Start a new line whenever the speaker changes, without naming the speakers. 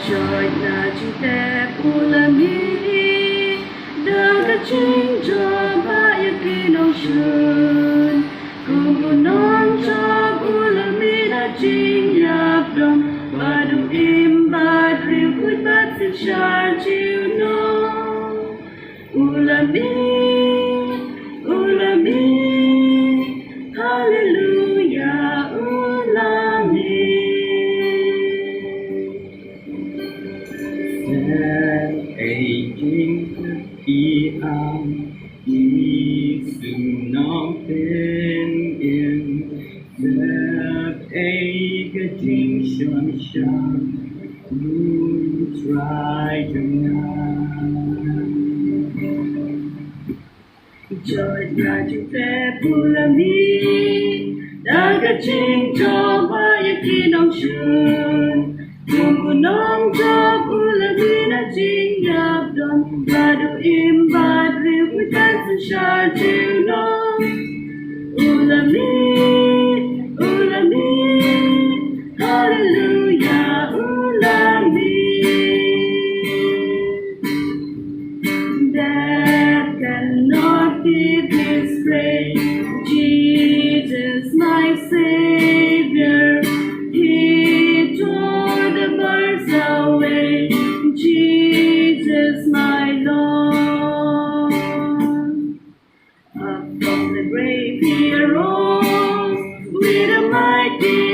Joit na jingtep ulami daga jingjo ba yakinong shun Kumunong job ulami na jingyap dom Badu imbad rimkut bat sin shar jiu no Ulami, ulami, hallelujah, ulami
Aching khi am đi sừng non tên yên That cái chính xuân sang Moon try to
Joit na jingtep ulami daga jingjo ba yakinong shun Kumunong job ulami na jingyap dom Badu imbad rimkut bat sin shar jiu no Ulami, ulami, hallelujah, ulami Death cannot give his praise Jesus my Savior He tore the bars away Jesus my Lord Up from the grave he arose with a mighty